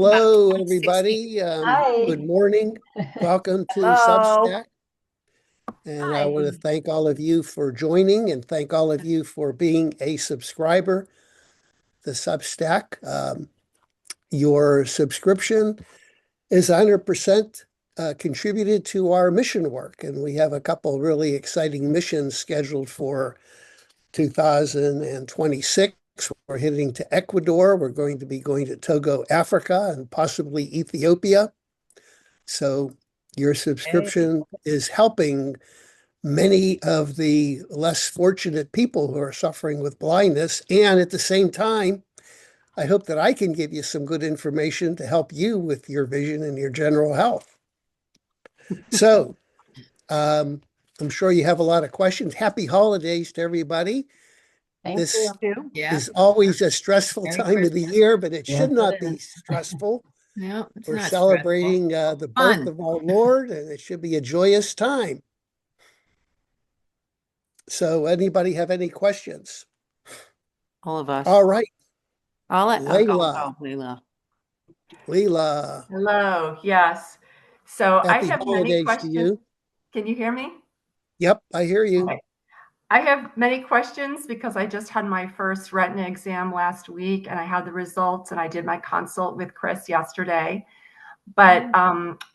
Hello, about 60. everybody. Good Hi. morning. Welcome to Hello. Substack. And I want to Hi. thank all of you for joining and thank all of you for being a subscriber to Substack. Your subscription is 100% contributed to our mission work. And we have a couple really exciting missions scheduled for 2026. We're heading to Ecuador. We're going to be going to Togo, Africa, and possibly Ethiopia. So your Hey. subscription is helping many of the less fortunate people who are suffering with blindness. And at the same time, I hope that I can give you some good information to help you with your vision and your general health. So I'm sure you have a lot of questions. Happy holidays to everybody. Thank This you. Yeah. is always a stressful Merry time of the Christmas. year, but it Yes, should not it be is. stressful. No, it's We're not stressful. celebrating the birth Fun. of our Lord, and it should be a joyous time. So, anybody have any questions? All of us. All right, I'll let Layla, Layla. Leela, Hello, yes. So I happy have many holidays to questions. you. Can you hear me? Yep, I hear you. Okay. I have many questions because I just had my first retina exam last week and I had the results and I did my consult with Chris yesterday. But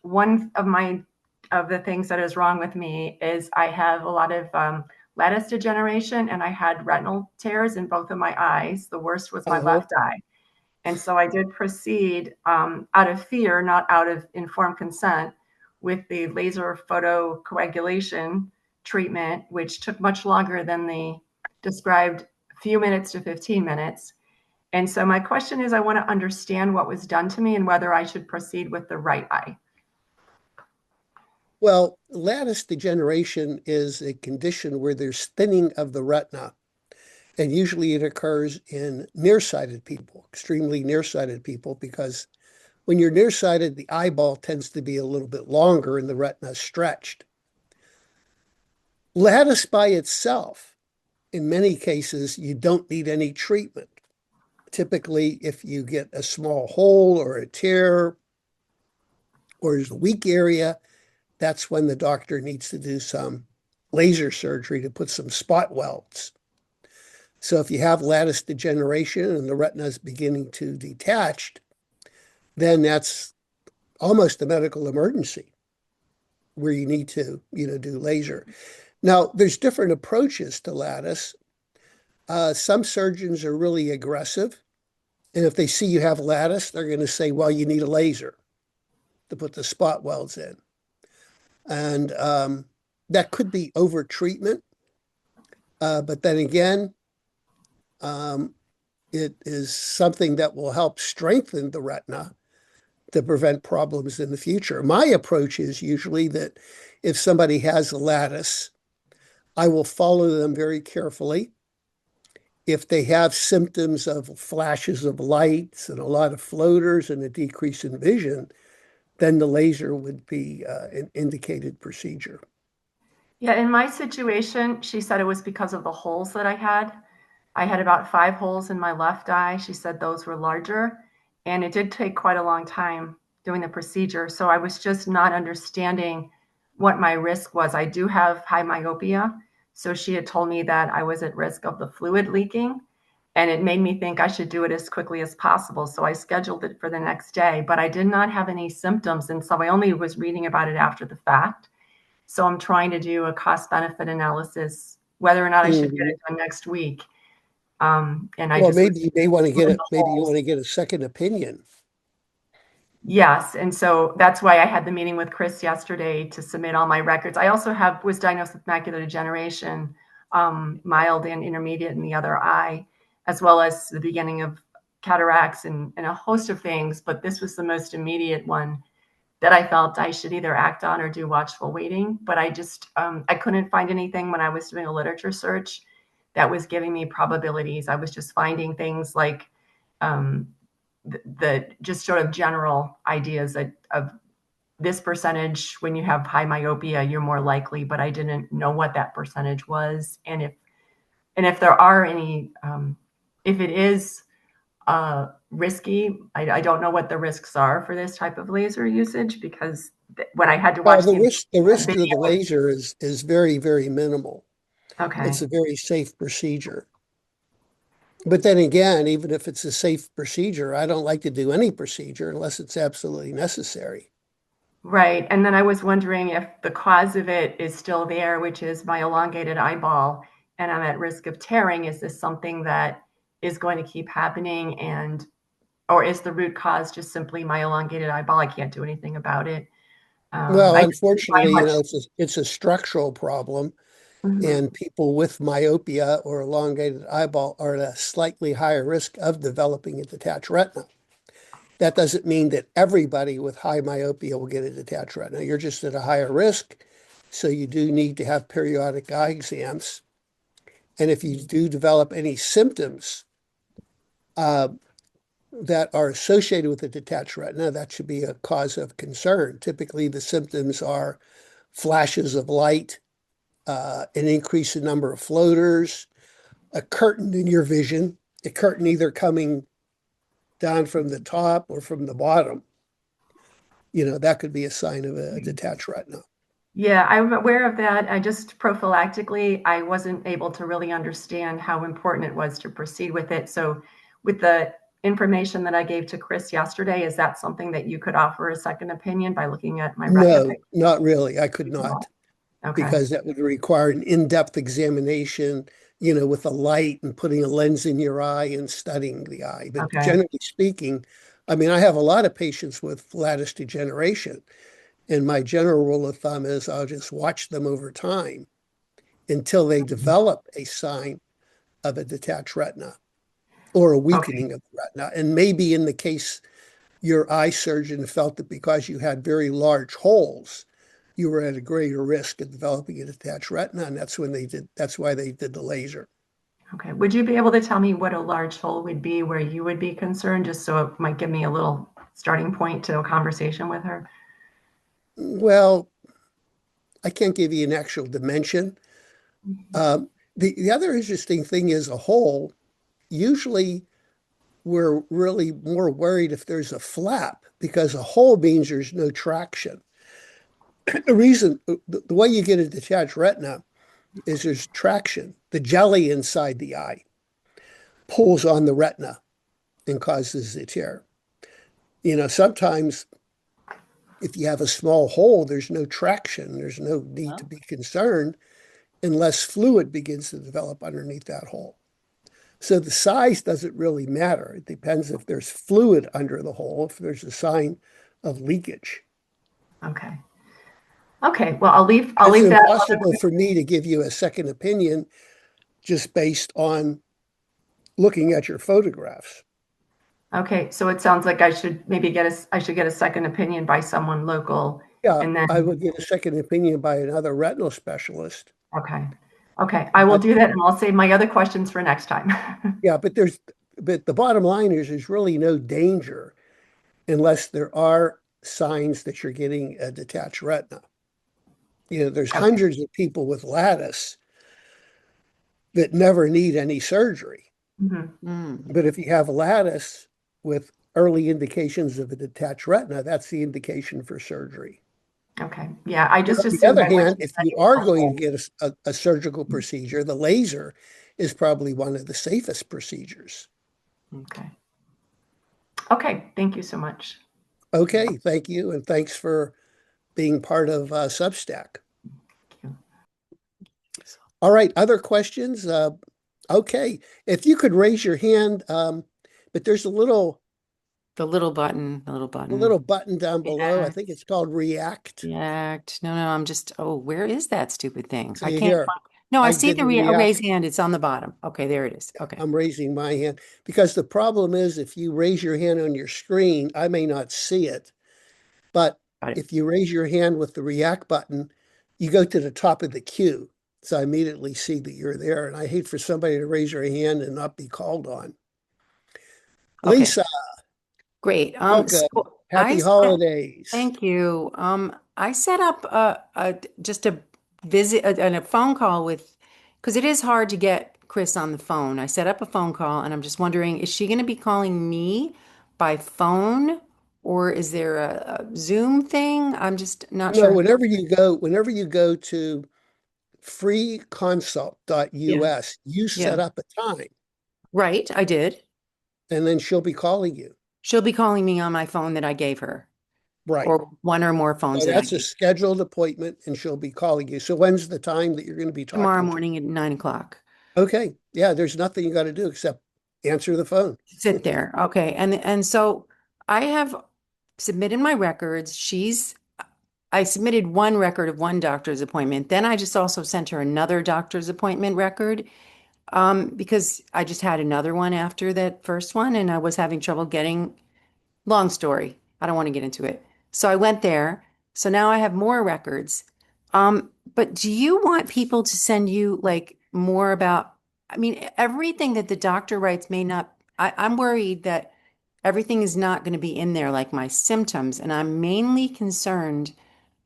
one of the things that is wrong with me is I have a lot of lattice degeneration and I had retinal tears in both of my eyes. The worst was my Uh-huh. left eye. And so I did proceed out of fear, not out of informed consent, with the laser photocoagulation treatment, which took much longer than the described few minutes to 15 minutes. And so my question is, I want to understand what was done to me and whether I should proceed with the right eye. Well, lattice degeneration is a condition where there's thinning of the retina. And usually it occurs in nearsighted people, extremely nearsighted people, because when you're nearsighted, the eyeball tends to be a little bit longer and the retina is stretched. Lattice by itself, in many cases, you don't need any treatment. Typically, if you get a small hole or a tear or there's a weak area, that's when the doctor needs to do some laser surgery to put some spot welds. So if you have lattice degeneration and the retina is beginning to detach, then that's almost a medical emergency where you need to, do laser. Now, there's different approaches to lattice. Some surgeons are really aggressive. And if they see you have lattice, they're going to say, well, you need a laser to put the spot welds in. And that could be over treatment. But then again, it is something that will help strengthen the retina to prevent problems in the future. My approach is usually that if somebody has a lattice, I will follow them very carefully. If they have symptoms of flashes of lights and a lot of floaters and a decrease in vision, then the laser would be an indicated procedure. Yeah, in my situation, she said it was because of the holes that I had. I had about 5 holes in my left eye. She said those were larger, and it did take quite a long time doing the procedure. So I was just not understanding what my risk was. I do have high myopia. So she had told me that I was at risk of the fluid leaking, and it made me think I should do it as quickly as possible. So I scheduled it for the next day, but I did not have any symptoms. And so I only was reading about it after the fact. So I'm trying to do a cost benefit analysis, whether or not I should get it done next week. And I Well, just maybe you may want to get learned it. the Maybe you holes. want to get a second opinion. Yes, and so that's why I had the meeting with Chris yesterday to submit all my records. I also was diagnosed with macular degeneration, mild and intermediate in the other eye, as well as the beginning of cataracts and a host of things. But this was the most immediate one that I felt I should either act on or do watchful waiting. But I just I couldn't find anything when I was doing a literature search that was giving me probabilities. I was just finding things like the just sort of general ideas of this percentage. When you have high myopia, you're more likely, but I didn't know what that percentage was, and if there are any, if it is risky. I don't know what the risks are for this type of laser usage, because when I had to Well, watch the the risk of the video, laser is very, very minimal. okay, It's a very safe procedure. But then again, even if it's a safe procedure, I don't like to do any procedure unless it's absolutely necessary. right. And then I was wondering if the cause of it is still there, which is my elongated eyeball, and I'm at risk of tearing. Is this something that is going to keep happening, or is the root cause just simply my elongated eyeball? I can't do anything about it. Well, I just didn't find unfortunately, much. it's a structural problem, Mhm. and people with myopia or elongated eyeball are at a slightly higher risk of developing a detached retina. That doesn't mean that everybody with high myopia will get a detached retina. You're just at a higher risk, so you do need to have periodic eye exams. And if you do develop any symptoms uh, that are associated with a detached retina, that should be a cause of concern. Typically, the symptoms are flashes of light, an increase in number of floaters, a curtain in your vision, a curtain either coming down from the top or from the bottom. That could be a sign of a detached retina. Yeah, I'm aware of that. I just prophylactically, I wasn't able to really understand how important it was to proceed with it. So, with the information that I gave to Chris yesterday, is that something that you could offer a second opinion by looking at my retina No, picture? not really. I could not, Okay. because that would require an in-depth examination, with a light and putting a lens in your eye and studying the eye. But Okay. generally speaking, I mean, I have a lot of patients with lattice degeneration, and my general rule of thumb is I'll just watch them over time until they develop a sign of a detached retina or a Okay. weakening of the retina. And maybe in the case your eye surgeon felt that because you had very large holes, you were at a greater risk of developing a detached retina, and that's why they did the laser. Okay. Would you be able to tell me what a large hole would be where you would be concerned, just so it might give me a little starting point to a conversation with her? Well, I can't give you an actual dimension. Um, the other interesting thing is a hole. Usually, we're really more worried if there's a flap because a hole means there's no traction. The way you get a detached retina is there's traction. The jelly inside the eye pulls on the retina and causes the tear. Sometimes if you have a small hole, there's no traction. There's no need to be concerned unless fluid begins to develop underneath that hole. So the size doesn't really matter. It depends if there's fluid under the hole, if there's a sign of leakage. Okay. Okay. Well, I'll It's leave that. impossible for me to give you a second opinion just based on looking at your photographs. Okay, so it sounds like I should get a second opinion by someone local, Yeah, and then, I would get a second opinion by another retinal specialist. okay. Okay, I will But do that, and I'll save my other questions for next time. yeah, but the bottom line is there's really no danger unless there are signs that you're getting a detached retina. There's Okay, hundreds of people with lattice that never need any surgery. mhm, Mm. But if you have lattice with early indications of a detached retina, that's the indication for surgery. okay. Yeah, I But just on the assumed other by what hand, you if said you it was are a going to hole. get a surgical procedure, the laser is probably one of the safest procedures. Okay. Okay, thank you so much. Okay, thank you. And thanks for being part of Substack. Thank you. All right, other questions? Okay, if you could raise your hand, but there's The little button, the little a button. little button down below. I Yeah. think it's called React. React. No, I'm just, oh, where is that stupid thing? So I you can't hear, find. No, I I see did the the a React. raised hand. It's on the bottom. Okay, there it is. Okay. I'm raising my hand because the problem is if you raise your hand on your screen, I may not see it. But Got it. if you raise your hand with the React button, you go to the top of the queue. So I immediately see that you're there. And I hate for somebody to raise their hand and not be called on. Okay, Lisa, great. welcome. So Happy holidays. thank you. I set up just a visit and a phone call with, because it is hard to get Chris on the phone. I set up a phone call and I'm just wondering, is she going to be calling me by phone or is there a Zoom thing? I'm just not No, sure. whenever you go to Yeah. freeconsult.us, you Yeah. set up a time Right. I did. and then she'll be calling you. She'll be calling me on my phone that I gave her Right. or one or more phones So that I that's a gave scheduled appointment and she'll be calling you. So when's the time that you're going to be tomorrow talking to? morning at 9 o'clock. Okay. Yeah, there's nothing you got to do except answer the phone. Sit there. Okay. And so I have submitted my records. I submitted one record of one doctor's appointment. Then I just also sent her another doctor's appointment record because I just had another one after that first one and I was having trouble getting, long story. I don't want to get into it. So I went there. So now I have more records. But do you want people to send you like more about, I mean, everything that the doctor writes may not, I'm worried that everything is not going to be in there like my symptoms. And I'm mainly concerned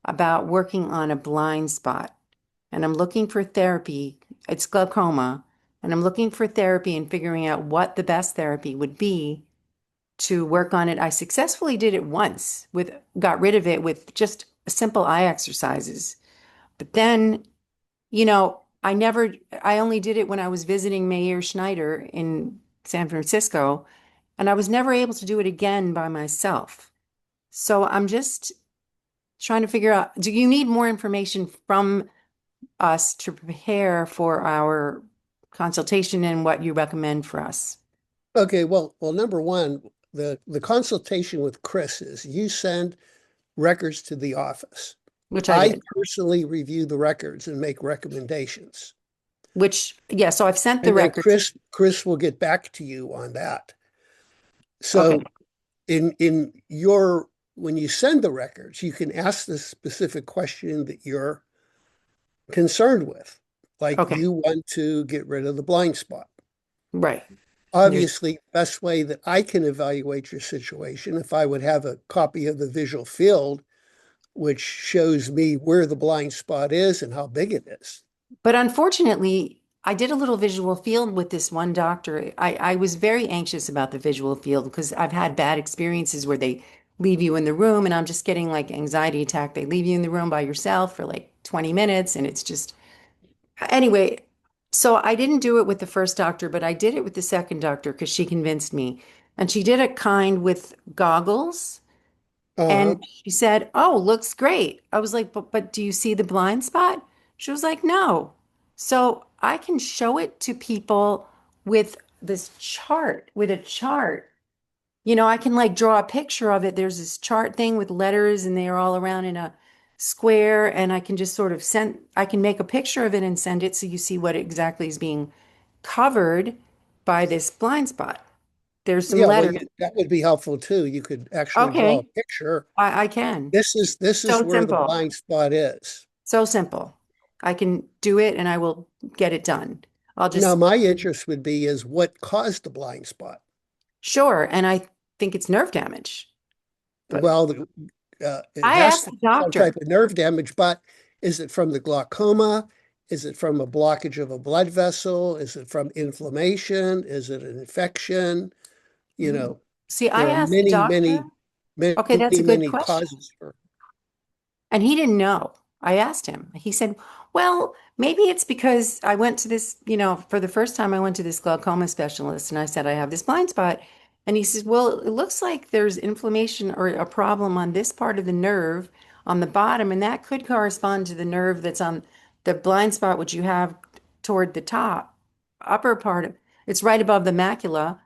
about working on a blind spot. And I'm looking for therapy. It's glaucoma. And I'm looking for therapy and figuring out what the best therapy would be to work on it. I successfully did it once got rid of it with just simple eye exercises. But then, I only did it when I was visiting Mayor Schneider in San Francisco, and I was never able to do it again by myself. So I'm just trying to figure out, do you need more information from us to prepare for our consultation and what you recommend for us? Okay, well, number one, the consultation with Chris is you send records to the office. Which I I did. personally review the records and make recommendations. Yeah, so I've sent the And then records. Chris will get back to you on that. Okay. So in your when you send the records, you can ask the specific question that you're concerned with. Like Okay. you want to get rid of the blind spot. Right. There's Obviously, the best way that I can evaluate your situation, if I would have a copy of the visual field, which shows me where the blind spot is and how big it is. But unfortunately, I did a little visual field with this one doctor. I was very anxious about the visual field because I've had bad experiences where they leave you in the room and I'm just getting like anxiety attack. They leave you in the room by yourself for like 20 minutes and it's just anyway. So I didn't do it with the first doctor, but I did it with the second doctor because she convinced me. And she did it kind with goggles. Uh-huh. And she said, "Oh, looks great." I was like, but do you see the blind spot?" She was like, "No." So I can show it to people with this chart, with a chart. I can like draw a picture of it. There's this chart thing with letters and they are all around in a square. And I can just sort of I can make a picture of it and send it so you see what exactly is being covered by this blind spot. There's some Yeah, well, letters. that would be helpful too. You could actually draw a Okay, picture. I can. This is So where the simple. blind spot is. So simple. I can do it and I will get it done. I'll Now, just, my interest would be is what caused the blind spot. sure. And I think it's nerve damage. But Well, it I has asked to the be some doctor. type of nerve damage, but is it from the glaucoma? Is it from a blockage of a blood vessel? Is it from inflammation? Is it an infection? You Mm. know, See, I there are asked the many, doctor. many, many, Okay, that's a good many question. causes for. And he didn't know. I asked him. He said, well, maybe it's because I went to this, for the first time I went to this glaucoma specialist and I said, I have this blind spot. And he says, well, it looks like there's inflammation or a problem on this part of the nerve on the bottom. And that could correspond to the nerve that's on the blind spot, which you have toward the top, upper part of it's right above the macula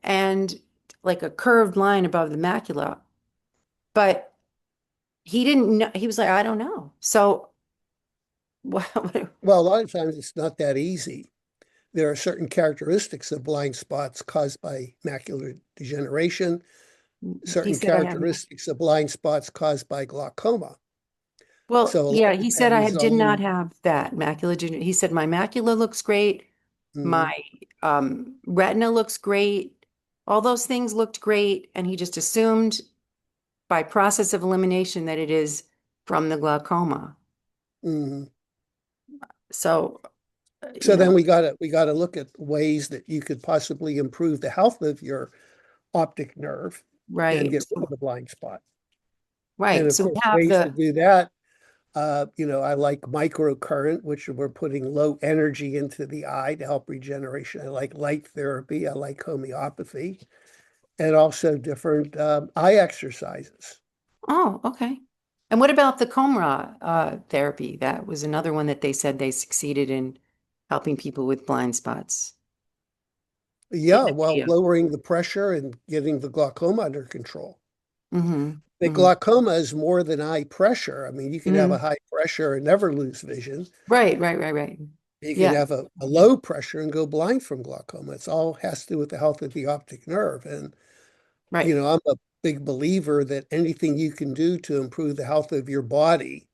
and like a curved line above the macula. But he didn't know. He was like, I don't know. So, what, Well, a lot of times it's not that easy. There are certain characteristics of blind spots caused by macular degeneration, he certain said I had. characteristics of blind spots caused by glaucoma. Well, So a lot yeah, of he that said is did not on. have that He said my macula looks great. Mm, My retina looks great. All those things looked great. And he just assumed by process of elimination that it is from the glaucoma. mm. So So you then know, we gotta look at ways that you could possibly improve the health of your optic nerve and right. get rid of the blind spot. And Right. of So we course, have ways to the, do that, I like microcurrent, which we're putting low energy into the eye to help regeneration. I like light therapy. I like homeopathy, and also different eye exercises. oh, okay. And what about the Comra therapy? That was another one that they said they succeeded in helping people with blind spots in Yeah, the well, video. lowering the pressure and getting the glaucoma under control. Mm-hmm. The Mm-hmm. glaucoma is more than eye pressure. I mean, you can have Mm-hmm. a high pressure and never lose vision. Right, right, right, right. You can Yeah, have a low pressure and go blind from glaucoma. It's all has to do with the health of the optic nerve. And, right, I'm a big believer that anything you can do to improve the health of your body,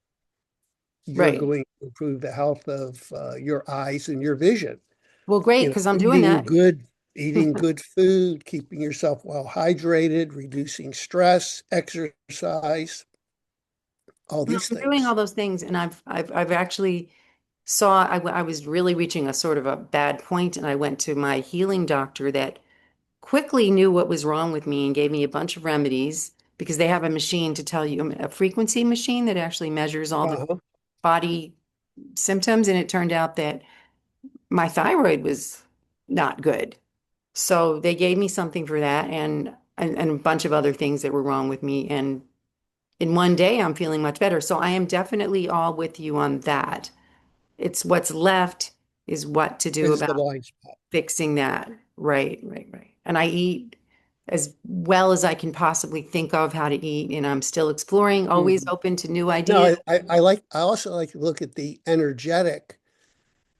you're right. going to improve the health of your eyes and your vision. Well, great, You know, because I'm doing eating that. good, eating good food, keeping yourself well hydrated, reducing stress, exercise, all No, these I'm doing all things. those things, and I've actually I was really reaching a sort of a bad point, and I went to my healing doctor that quickly knew what was wrong with me and gave me a bunch of remedies because they have a machine to tell you, a frequency machine that actually measures all the Uh-huh. body symptoms, and it turned out that my thyroid was not good. So they gave me something for that and a bunch of other things that were wrong with me. And in one day, I'm feeling much better. So I am definitely all with you on that. It's what's left is what to do Is the about blind spot. fixing that. Right, right, right. And I eat as well as I can possibly think of how to eat, and I'm still exploring, always Mhm. open to new No, ideas. I also like to look at the energetic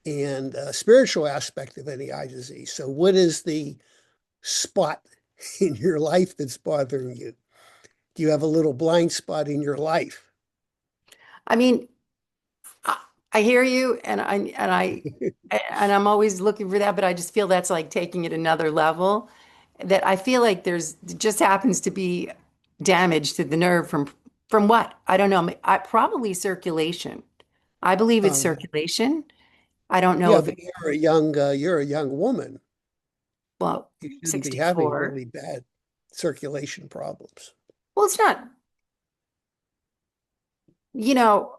and spiritual aspect of any eye disease. So, what is the spot in your life that's bothering you? Do you have a little blind spot in your life? I mean, I, I hear you, and I'm always looking for that, but I just feel that's like taking it another level. That I feel like there's it just happens to be damage to the nerve from what? I don't know. Probably circulation. I believe it's Um, circulation. I don't know yeah, if but it, you're a young woman. well, You shouldn't be having 64. really bad circulation problems. Well, it's not, you know,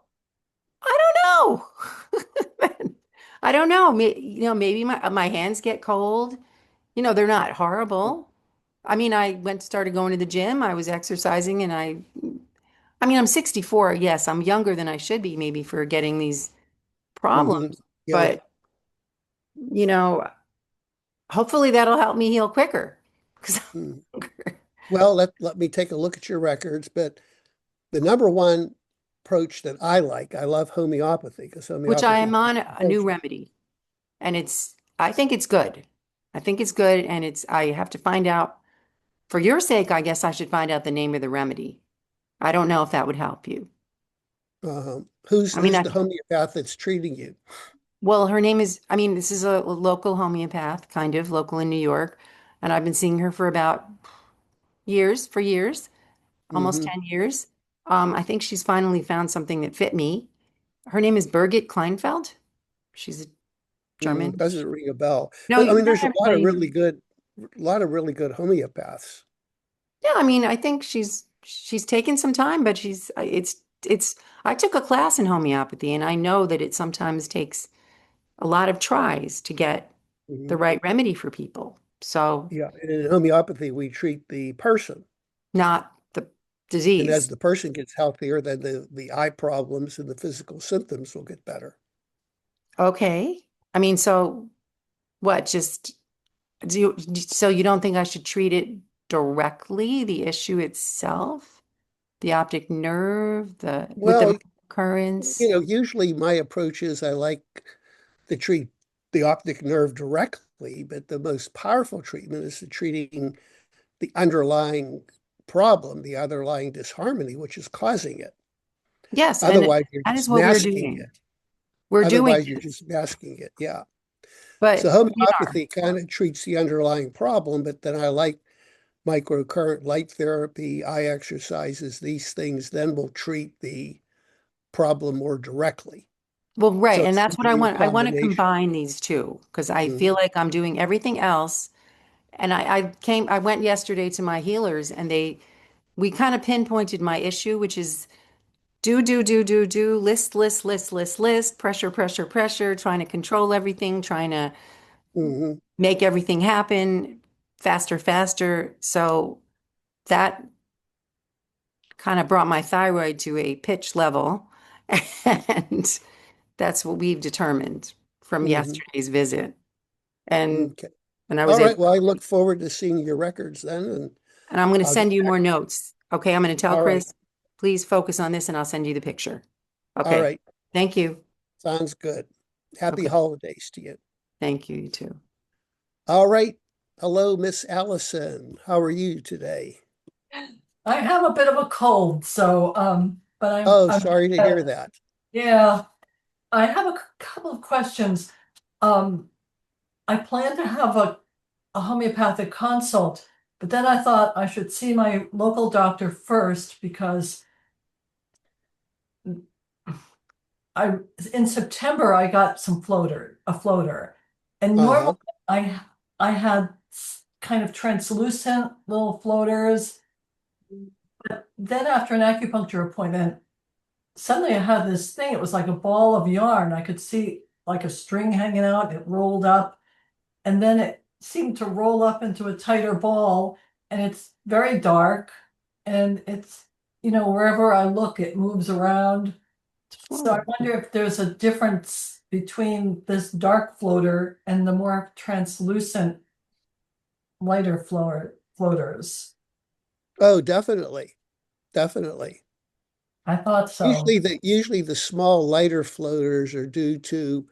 I don't know. I don't know. Maybe my hands get cold. They're not horrible. I mean, I started going to the gym. I was exercising and I mean, I'm 64. Yes, I'm younger than I should be maybe for getting these Hmm. problems, Yeah. but you know, hopefully that'll help me heal quicker. 'Cause Mm. Well, let me take a look at your records, but the number one approach that I love homeopathy because which I homeopathy am on a new approach. remedy and I think it's good. I think it's good and I have to find out for your sake, I guess I should find out the name of the remedy. I don't know if that would help you. Who's I mean, who's the homeopath that's treating you? well, her name is, I mean, this is a local homeopath, kind of local in New York, and I've been seeing her for about for years, almost Hmm. 10 years. I think she's finally found something that fit me. Her name is Birgit Kleinfeld. She's a German. Doesn't ring a bell. No, But I mean, not there's everybody. a lot of really good homeopaths. Yeah, I mean, I think she's taken some time, but it's I took a class in homeopathy and I know that it sometimes takes a lot of tries to get the Mhm. right remedy for people. So, Yeah, and in homeopathy, we treat the person, not the and as disease. the person gets healthier, then the eye problems and the physical symptoms will get better. Okay. I mean, so what? Just so you don't think I should treat it directly, the issue itself, the optic nerve, the with Well, the currents? usually my approach is I like to treat the optic nerve directly, but the most powerful treatment is to treating the underlying problem, the underlying disharmony, which is causing it. Yes, and Otherwise, you're that is just what we're masking doing. it. We're doing Otherwise, you're it. just masking it. Yeah. So But we are. homeopathy kind of treats the underlying problem, but then I like microcurrent light therapy, eye exercises, these things then will treat the problem more directly. Well, right. So And it's that's gonna what I be a want. I want to combination. combine these two because I Mhm. feel like I'm doing everything else. And I went yesterday to my healers and we kind of pinpointed my issue, which is do, list, pressure, pressure, pressure, trying to control everything, trying to Mhm. make everything happen faster, faster. So that kind of brought my thyroid to a pitch level. And that's what we've determined from Mhm. yesterday's visit. And Okay. and I was All able, right. Well, I look forward to seeing your records then, and and I'm going to I'll get send you back. more notes. Okay, I'm going to tell All right. Chris, please focus on this and I'll send you the picture. All Okay. right. Thank you. Sounds good. Happy Okay. holidays to you. Thank you, you too. All right. Hello, Miss Allison. How are you today? I have a bit of a cold, so but Oh, sorry to hear that. yeah, I have a couple of questions. Um, I plan to have a homeopathic consult, but then I thought I should see my local doctor first because I in September I got a floater, and Uh-huh. normally I I had kind of translucent little floaters, but then after an acupuncture appointment, suddenly I had this thing. It was like a ball of yarn. I could see like a string hanging out. It rolled up, and then it seemed to roll up into a tighter ball. And it's very dark, and it's wherever I look, it moves around. So I Oh, wonder if there's a difference between this dark floater and the more translucent, lighter floaters. Oh, definitely. Definitely. I thought so. Usually the small lighter floaters are due to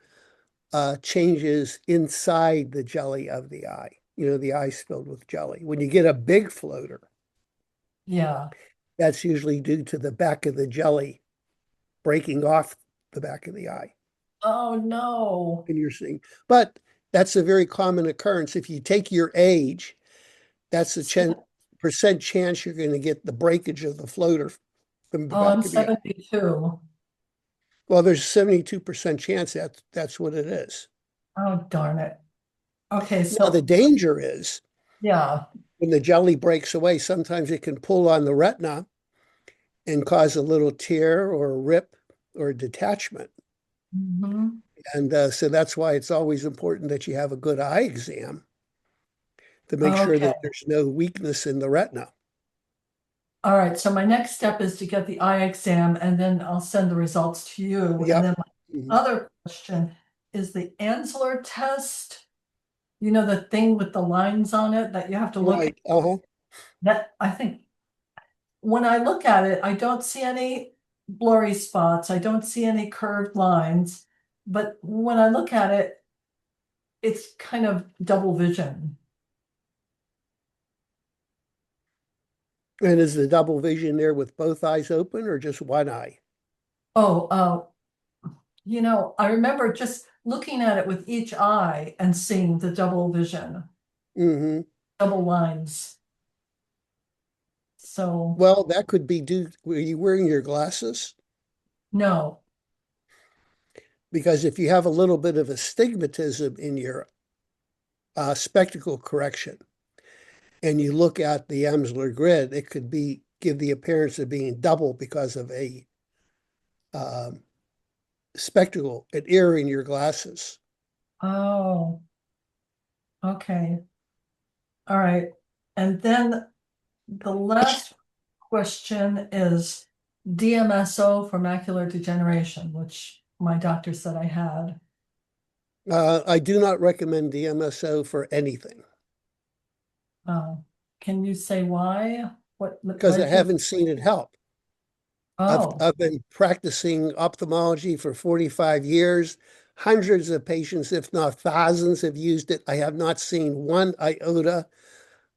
changes inside the jelly of the eye. The eye's filled with jelly. When you get a big floater, Yeah. that's usually due to the back of the jelly breaking off the back of the eye. Oh no. And you're seeing, but that's a very common occurrence. If you take your age, that's a percent chance you're going to get the breakage of the floater from the Oh, I'm back of the eye. 72. Well, there's a 72% chance that's what it is. Oh, darn it. Okay, Now, the so danger is yeah. when the jelly breaks away, sometimes it can pull on the retina and cause a little tear or a rip or a detachment. Mhm. And so that's why it's always important that you have a good eye exam to make sure Okay. that there's no weakness in the retina. All right. So my next step is to get the eye exam and then I'll send the results to you. And Yep. then my Mhm. other question is the Ansler test, the thing with the lines on it that you have to look at. Right. Uh-huh. That I think when I look at it, I don't see any blurry spots. I don't see any curved lines. But when I look at it, it's kind of double vision. And is the double vision there with both eyes open or just one eye? Oh, I remember just looking at it with each eye and seeing the double vision, Hmm. double lines. So, Well, that could be due. Were you wearing your glasses? no. Because if you have a little bit of astigmatism in your spectacle correction and you look at the Amsler grid, it could give the appearance of being double because of a um, spectacle, an error in your glasses. Oh, okay. All right. And then the last question is DMSO for macular degeneration, which my doctor said I had. I do not recommend DMSO for anything Can you say why? because I haven't seen it help. Oh, I've been practicing ophthalmology for 45 years. Hundreds of patients, if not thousands, have used it. I have not seen one iota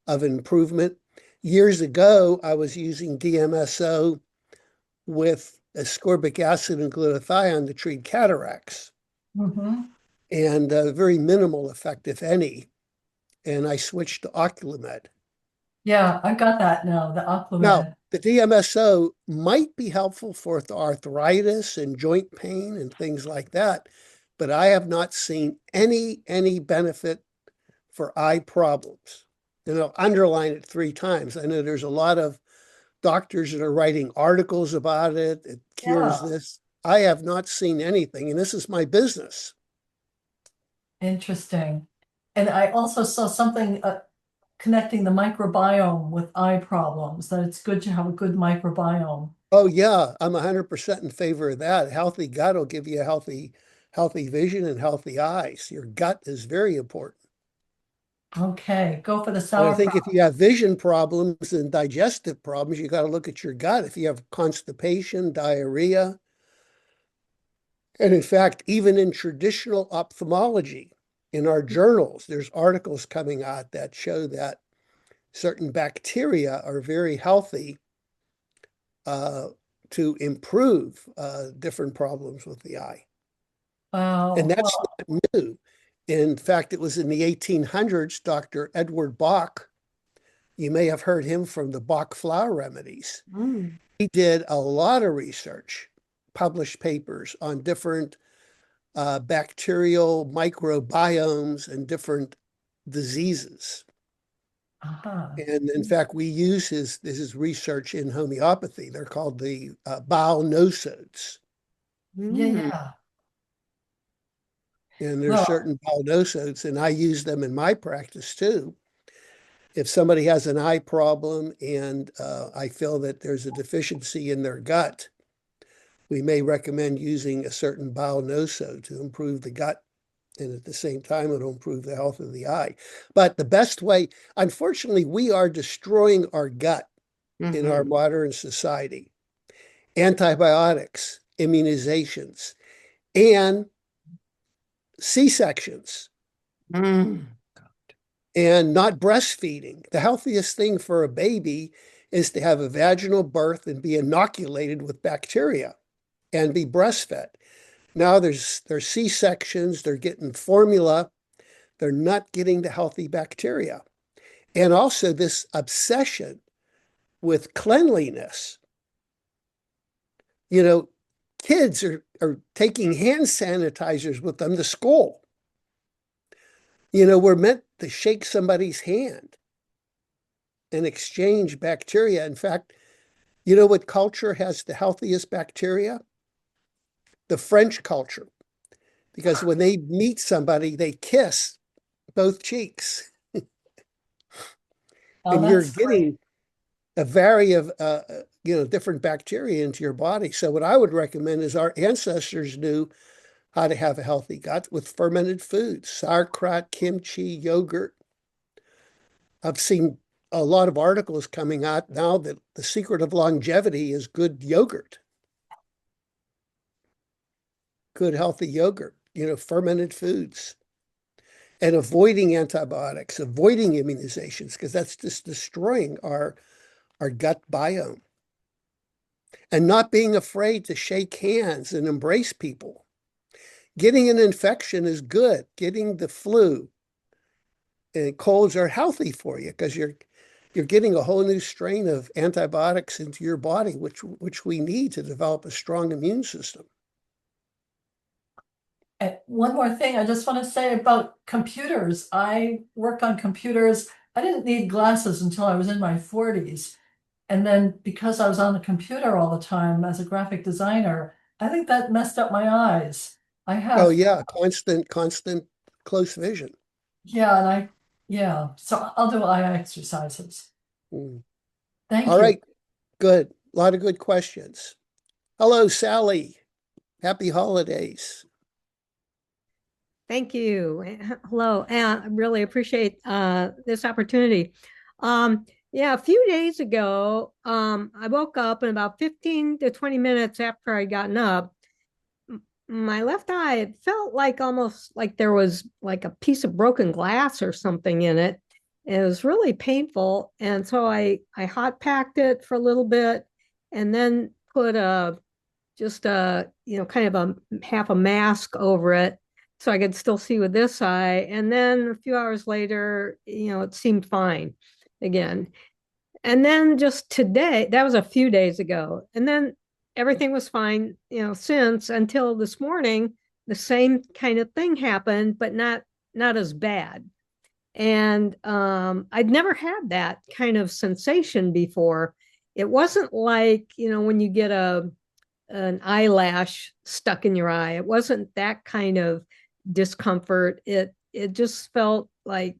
of improvement. Years ago, I was using DMSO with ascorbic acid and glutathione to treat cataracts, mm-hmm. and very minimal effect, if any. And I switched to Oclumed. Yeah, I got that now, the Now, Oclumed. The DMSO might be helpful for arthritis and joint pain and things like that, but I have not seen any benefit for eye problems. And I'll underline it 3 times. I know there's a lot of doctors that are writing articles about it. It cures Yeah. this. I have not seen anything, and this is my business. Interesting. And I also saw something connecting the microbiome with eye problems, that it's good to have a good microbiome. Oh yeah, I'm 100% in favor of that. A healthy gut will give you a healthy vision and healthy eyes. Your gut is very important. Okay, go for the And I sauerkraut. think if you have vision problems and digestive problems, you got to look at your gut. If you have constipation, diarrhea, and in fact, even in traditional ophthalmology, in our journals, there's articles coming out that show that certain bacteria are very healthy to improve different problems with the eye. Wow. And that's Well, not new. In fact, it was in the 1800s, Dr. Edward Bach, you may have heard him from the Bach flower remedies. Mm. He did a lot of research, published papers on different bacterial microbiomes and different diseases. And in fact, we use his research in homeopathy. They're called the bile nosodes. yeah, Mm. yeah. And there's Well, certain bile nosodes, and I use them in my practice too. If somebody has an eye problem and I feel that there's a deficiency in their gut, we may recommend using a certain bile nosode to improve the gut. And at the same time, it'll improve the health of the eye. But the best way, unfortunately, we are destroying our gut in our Mhm. modern society. Antibiotics, immunizations, and C-sections, Mm. and not breastfeeding. The healthiest thing for a baby is to have a vaginal birth and be inoculated with bacteria and be breastfed. Now there's C-sections, they're getting formula, they're not getting the healthy bacteria. And also this obsession with cleanliness. You know, kids are taking hand sanitizers with them to school. You know, we're meant to shake somebody's hand and exchange bacteria. In fact, you know what culture has the healthiest bacteria? The French culture. Because when they meet somebody, they kiss both cheeks. oh, And you're that's great. getting a variety of different bacteria into your body. So what I would recommend is our ancestors knew how to have a healthy gut with fermented foods, sauerkraut, kimchi, yogurt. I've seen a lot of articles coming out now that the secret of longevity is good yogurt, good healthy yogurt, fermented foods, and avoiding antibiotics, avoiding immunizations, because that's just destroying our gut biome. And not being afraid to shake hands and embrace people. Getting an infection is good. Getting the flu and colds are healthy for you because you're getting a whole new strain of antibiotics into your body, which we need to develop a strong immune system. And one more thing I just want to say about computers. I work on computers. I didn't need glasses until I was in my 40s. And then because I was on the computer all the time as a graphic designer, I think that messed up my eyes. I Oh have, yeah, constant close vision. yeah, so I'll do eye exercises. Mm. Thank All you. right, good. A lot of good questions. Hello, Sally. Happy holidays. Thank you. Hello. I really appreciate this opportunity. Yeah, a few days ago, I woke up and about 15 to 20 minutes after I'd gotten up, my left eye, it felt like almost like there was like a piece of broken glass or something in it. It was really painful. And so I hot packed it for a little bit and then put just kind of a half a mask over it so I could still see with this eye. And then a few hours later, it seemed fine again. And then just today, that was a few days ago. And then everything was fine, since until this morning, the same kind of thing happened, but not as bad. And I'd never had that kind of sensation before. It wasn't like, when you get an eyelash stuck in your eye. It wasn't that kind of discomfort. It just felt like,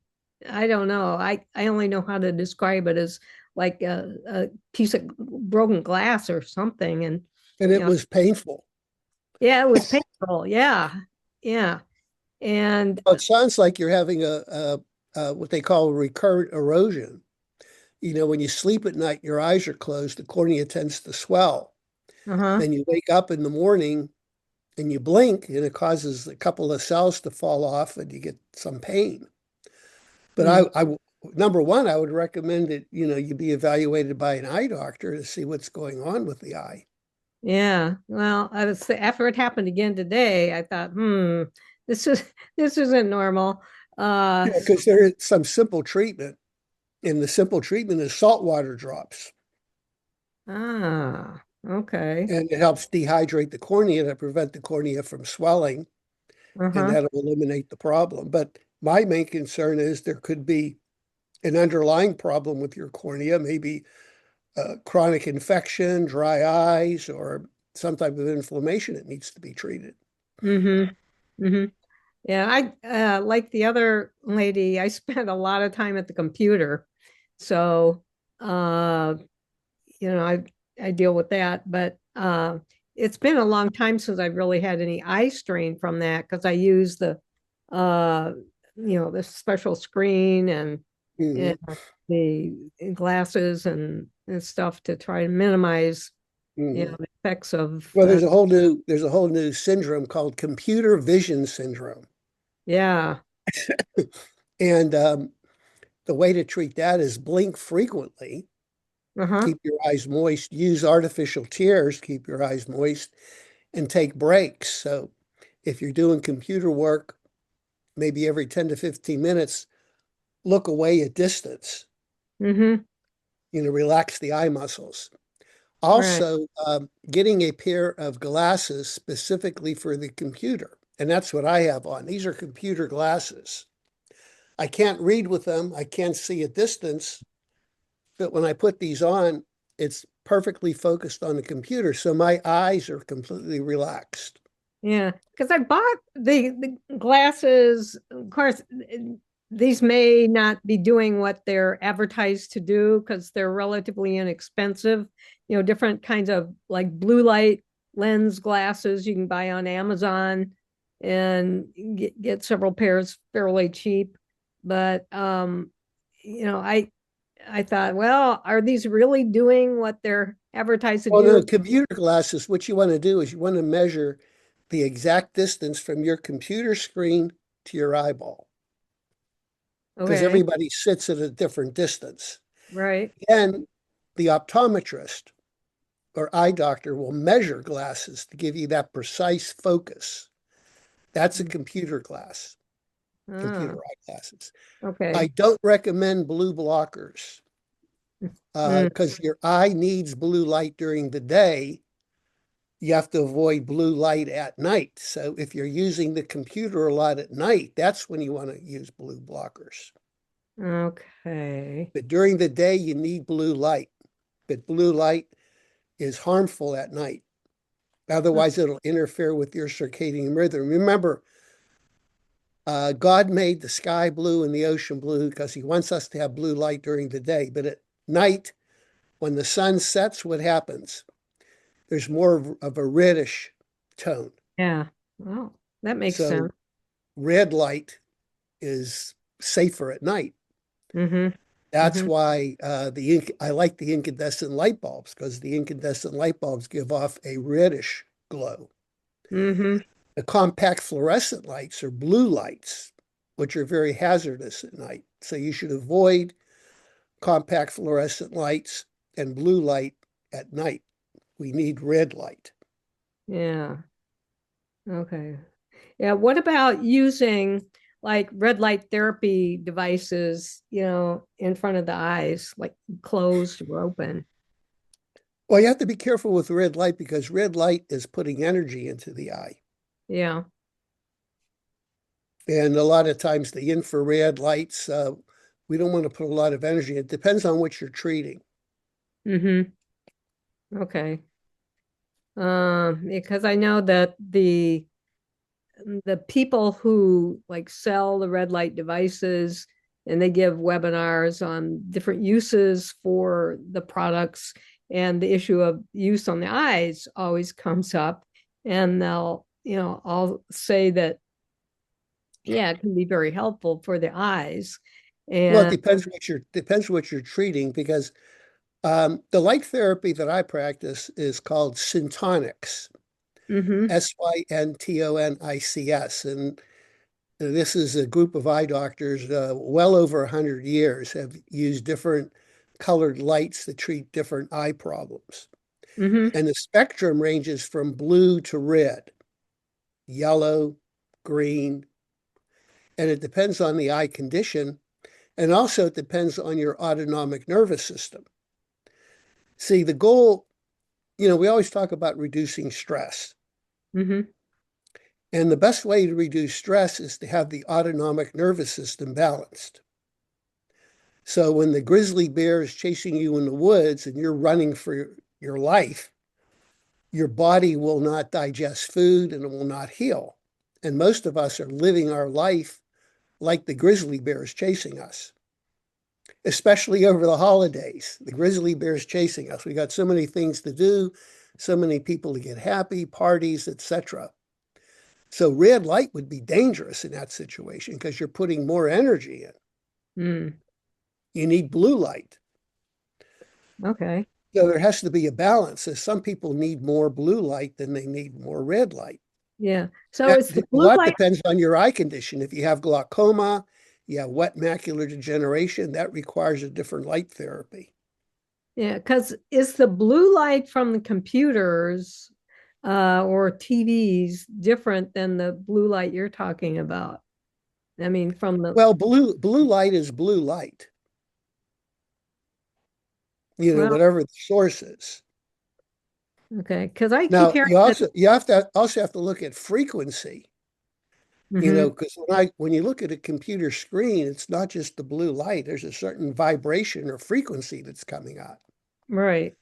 I don't know. I only know how to describe it as like a piece of broken glass or something. And it was painful. yeah, it was painful. Yeah. Yeah. And Well, it sounds like you're having a what they call recurrent erosion. When you sleep at night, your eyes are closed, the cornea tends to swell. Then you wake up in the morning and you blink, and it causes a couple of cells to fall off, and you get some pain. But number one, I would recommend that you be evaluated by an eye doctor to see what's going on with the eye. Yeah. Well, after it happened again today, I thought, this isn't normal. Because there is some simple treatment, and the simple treatment is saltwater drops. Okay. And it helps dehydrate the cornea to prevent the cornea from swelling, and that'll eliminate the problem. But my main concern is there could be an underlying problem with your cornea, maybe chronic infection, dry eyes, or some type of inflammation that needs to be treated. Yeah, I like the other lady, I spent a lot of time at the computer. So I deal with that, but it's been a long time since I've really had any eye strain from that, because I use the the special screen and the glasses and stuff to try to minimize the effects of Well, there's a whole new syndrome called computer vision syndrome. Yeah. And the way to treat that is blink frequently, keep your eyes moist, use artificial tears, keep your eyes moist, and take breaks. So if you're doing computer work, maybe every 10 to 15 minutes, look away at distance. Relax the eye muscles. Also, getting a pair of glasses specifically for the computer. And that's what I have on. These are computer glasses. I can't read with them. I can't see at distance. But when I put these on, it's perfectly focused on the computer. So my eyes are completely relaxed. Yeah, because I bought the glasses. Of course, these may not be doing what they're advertised to do because they're relatively inexpensive. Different kinds of like blue light lens glasses you can buy on Amazon and get several pairs fairly cheap. But I thought, well, are these really doing what they're advertised to do? Well, the computer glasses, what you want to do is you want to measure the exact distance from your computer screen to your eyeball. Because everybody sits at a different distance. Right. And the optometrist or eye doctor will measure glasses to give you that precise focus. That's a computer glass, computer eyeglasses. Okay. I don't recommend blue blockers because your eye needs blue light during the day. You have to avoid blue light at night. So if you're using the computer a lot at night, that's when you want to use blue blockers. Okay. But during the day, you need blue light. But blue light is harmful at night. Otherwise, it'll interfere with your circadian rhythm. Remember, God made the sky blue and the ocean blue because he wants us to have blue light during the day. But at night, when the sun sets, what happens? There's more of a reddish tone. Yeah. Well, that makes sense. Red light is safer at night. That's why I like the incandescent light bulbs, because the incandescent light bulbs give off a reddish glow. The compact fluorescent lights are blue lights, which are very hazardous at night. So you should avoid compact fluorescent lights and blue light at night. We need red light. Yeah. Okay. Yeah. What about using like red light therapy devices, in front of the eyes, like closed or open. Well, you have to be careful with red light because red light is putting energy into the eye. Yeah. And a lot of times the infrared lights, we don't want to put a lot of energy. It depends on what you're treating. Mm-hmm. Okay. Because I know that the people who like sell the red light devices and they give webinars on different uses for the products, and the issue of use on the eyes always comes up, and they'll, I'll say that, yeah, it can be very helpful for the eyes. Well, it And depends what you're treating because the light therapy that I practice is called Syntonics, mm-hmm, Syntonics, and this is a group of eye doctors, well over 100 years, have used different colored lights to treat different eye problems. mm-hmm, And the spectrum ranges from blue to red, yellow, green, and it depends on the eye condition. And also it depends on your autonomic nervous system. See, the goal, we always talk about reducing stress. mm-hmm. And the best way to reduce stress is to have the autonomic nervous system balanced. So when the grizzly bear is chasing you in the woods and you're running for your life, your body will not digest food and it will not heal. And most of us are living our life like the grizzly bear is chasing us, especially over the holidays. The grizzly bear is chasing us. We got so many things to do, so many people to get happy, parties, etc. So red light would be dangerous in that situation because you're putting more energy in. Mm. You need blue light. Okay. So there has to be a balance. So some people need more blue light than they need more red light. Yeah. So That, it's the a blue lot light. depends on your eye condition. If you have glaucoma, you have wet macular degeneration, that requires a different light therapy. Yeah, because it's the blue light from the computers or TVs different than the blue light you're talking about? I mean, from the Well, blue light is blue light. well, Whatever the source is. okay, because I keep Now, hearing you have to look at frequency. Mhm, Because when you look at a computer screen, it's not just the blue light. There's a certain vibration or frequency that's coming out. right.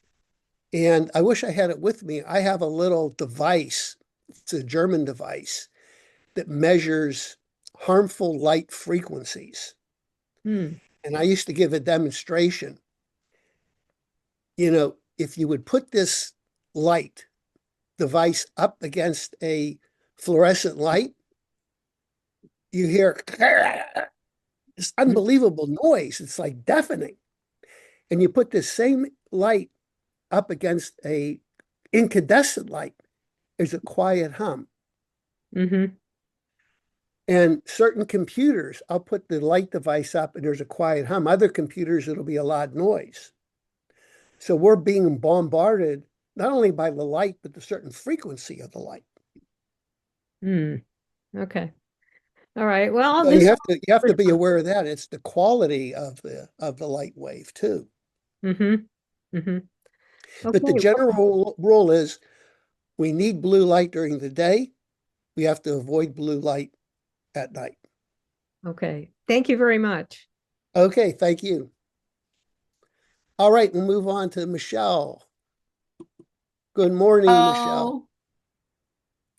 And I wish I had it with me. I have a little device. It's a German device that measures harmful light frequencies. Hmm. And I used to give a demonstration. If you would put this light device up against a fluorescent light, you hear this unbelievable noise. It's like deafening. And you put this same light up against a incandescent light, there's a quiet hum. Mm-hmm. And certain computers, I'll put the light device up and there's a quiet hum. Other computers, it'll be a loud noise. So we're being bombarded not only by the light, but the certain frequency of the light. Hmm. Okay. All right. Well, So this you have to be aware of that. It's the quality of the light wave too. Mm-hmm. Mm-hmm. But the Okay. general rule is we need blue light during the day. We have to avoid blue light at night. Okay. Thank you very much. Okay, thank you. All right, we'll move on to Michelle. Good morning, Michelle.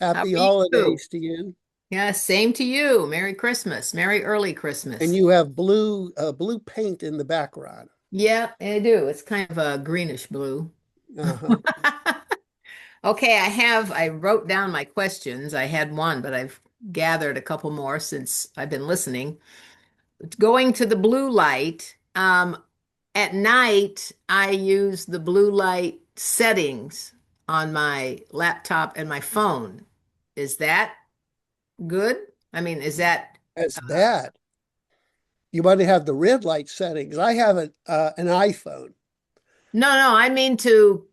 Oh, how Happy are you? holidays to you. Yeah, same to you. Merry Christmas. Merry early Christmas. And you have blue paint in the background. Yeah, I do. It's kind of a greenish blue. Uh-huh. Okay, I wrote down my questions. I had one, but I've gathered a couple more since I've been listening. Going to the blue light, at night, I use the blue light settings on my laptop and my phone. Is that good? I mean, is that That's bad. You want to have the red light settings. I have an iPhone. no, I mean to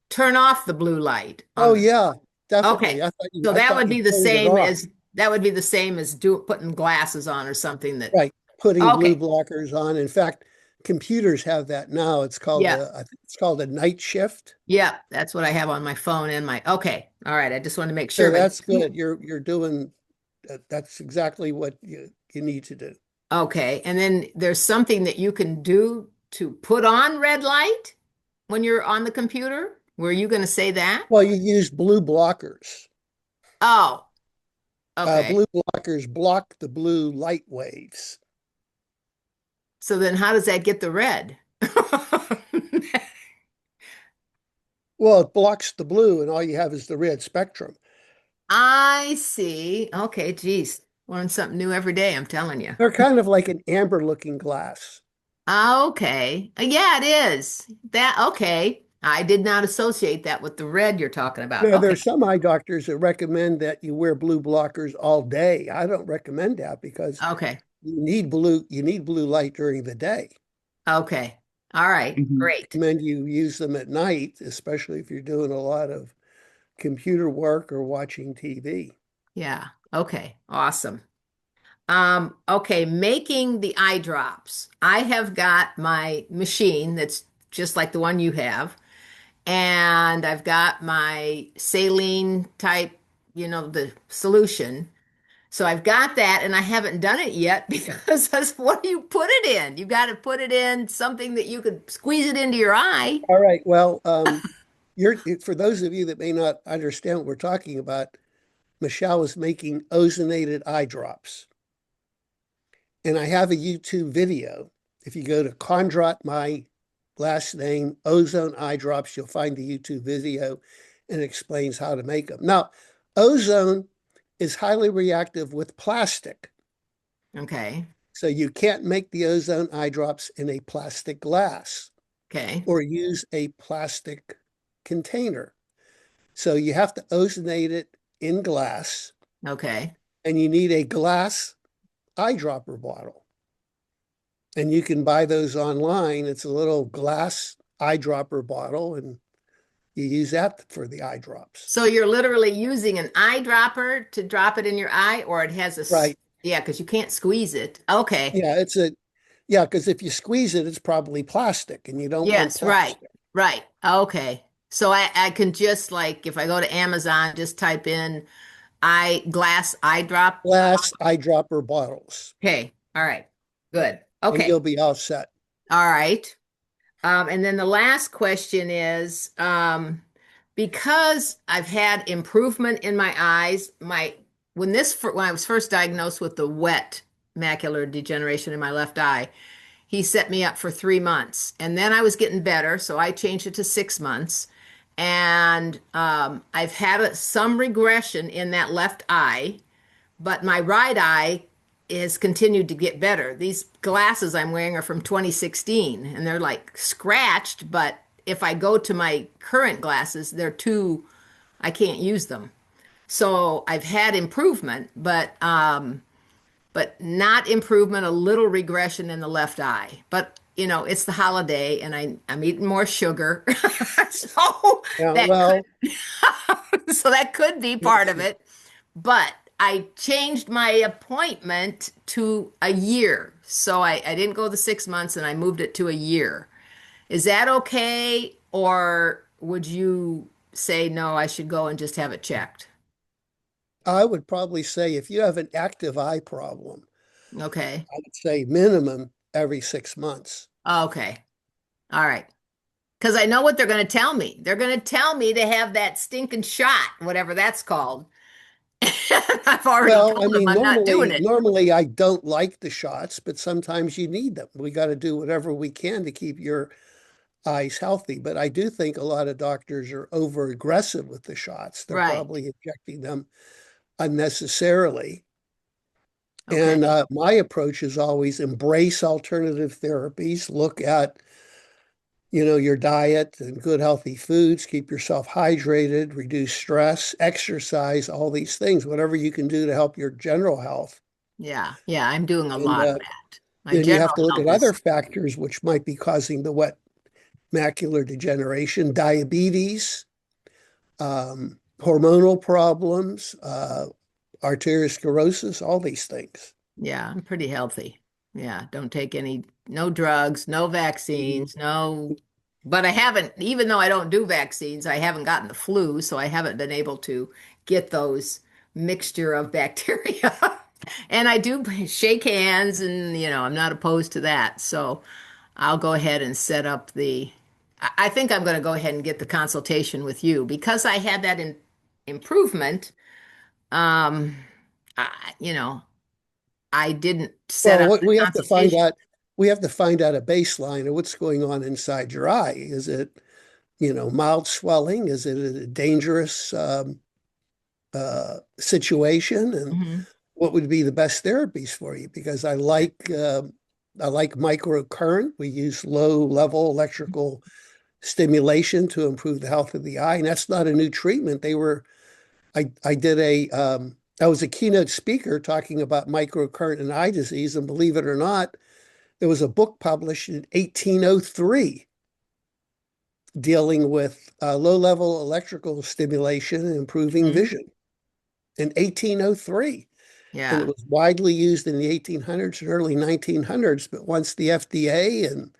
turn off the blue light on Oh the, yeah, definitely. okay. I So that thought would you be the turned it same off. as That would be the same as putting glasses on or something that. Right. Putting blue Okay. blockers on. In fact, computers have that now. It's called Yeah. I think it's called a night shift. Yeah, that's what I have on my phone and okay. All right. I just want to make So sure. that's good. You're doing that's exactly what you need to do. Okay. And then there's something that you can do to put on red light when you're on the computer. Were you going to say that? Well, you use blue blockers. Oh, okay. Blue blockers block the blue light waves. So then how does that get the red? Well, it blocks the blue, and all you have is the red spectrum. I see. Okay, geez. Learn something new every day, I'm telling you. They're kind of like an amber-looking glass. Okay. Yeah, it is. Okay. I did not associate that with the red you're talking about. Now, Okay. there are some eye doctors that recommend that you wear blue blockers all day. I don't recommend that because Okay. you need blue light during the day. Okay. All right. Great. I recommend you use them at night, especially if you're doing a lot of computer work or watching TV. Yeah. Okay. Awesome. Okay, making the eye drops. I have got my machine that's just like the one you have, and I've got my saline type, the solution. So I've got that, and I haven't done it yet because what do you put it in? You got to put it in something that you could squeeze it into your eye. All right. Well, for those of you that may not understand what we're talking about, Michelle is making ozonated eye drops. And I have a YouTube video. If you go to Kondrot, my last name, ozone eye drops, you'll find the YouTube video and it explains how to make them. Now, ozone is highly reactive with plastic. Okay. So you can't make the ozone eye drops in a plastic glass. Okay. Or use a plastic container. So you have to ozonate it in glass. Okay. And you need a glass eyedropper bottle. And you can buy those online. It's a little glass eyedropper bottle, and you use that for the eye drops. So you're literally using an eyedropper to drop it in your eye, or it has a right. Yeah, because you can't squeeze it. Okay. Yeah, because if you squeeze it, it's probably plastic, and you don't want plastic. Right. Okay. So I can just if I go to Amazon, just type in glass eyedropper bottles. Okay. All right. Good. Okay. And you'll be all set. All right. And then the last question is, because I've had improvement in my eyes, when I was first diagnosed with the wet macular degeneration in my left eye, he set me up for 3 months, and then I was getting better, so I changed it to 6 months. And I've had some regression in that left eye, but my right eye has continued to get better. These glasses I'm wearing are from 2016, and they're scratched, but if I go to my current glasses, I can't use them. So I've had improvement, but not improvement, a little regression in the left eye. But it's the holiday, and I'm eating more sugar, so that could be part of it. But I changed my appointment to a year, so I didn't go the 6 months, and I moved it to a year. Is that okay, or would you say no? I should go and just have it checked. I would probably say if you have an active eye problem, okay, I would say minimum every 6 months. Okay. All right. Because I know what they're going to tell me. They're going to tell me to have that stinking shot, whatever that's called. I've already told them I'm not doing it. Normally, I don't like the shots, but sometimes you need them. We got to do whatever we can to keep your eyes healthy. But I do think a lot of doctors are over aggressive with the shots. They're probably injecting them unnecessarily. Okay. And my approach is always embrace alternative therapies, look at, your diet and good healthy foods, keep yourself hydrated, reduce stress, exercise, all these things, whatever you can do to help your general health. Yeah, I'm doing a lot of that. Then you have to look at other factors which might be causing the wet macular degeneration, diabetes, hormonal problems, arteriosclerosis, all these things. Yeah, I'm pretty healthy. Yeah, don't take no drugs, no vaccines, no. But I haven't, even though I don't do vaccines, I haven't gotten the flu, so I haven't been able to get those mixture of bacteria. And I do shake hands, and I'm not opposed to that. So I'll go ahead and set up I think I'm going to go ahead and get the consultation with you because I had that improvement. Um, I, you know, I didn't set Well, up what the we have to find consultation. out, we have to find out a baseline of what's going on inside your eye. Is it, mild swelling? Is it a dangerous situation? And Mhm. what would be the best therapies for you? Because I like microcurrent. We use low level electrical stimulation to improve the health of the eye, and that's not a new treatment. I was a keynote speaker talking about microcurrent and eye disease, and believe it or not, there was a book published in 1803 dealing with low-level electrical stimulation and improving Mhm. vision in 1803. And it Yeah. was widely used in the 1800s and early 1900s. But once the FDA and,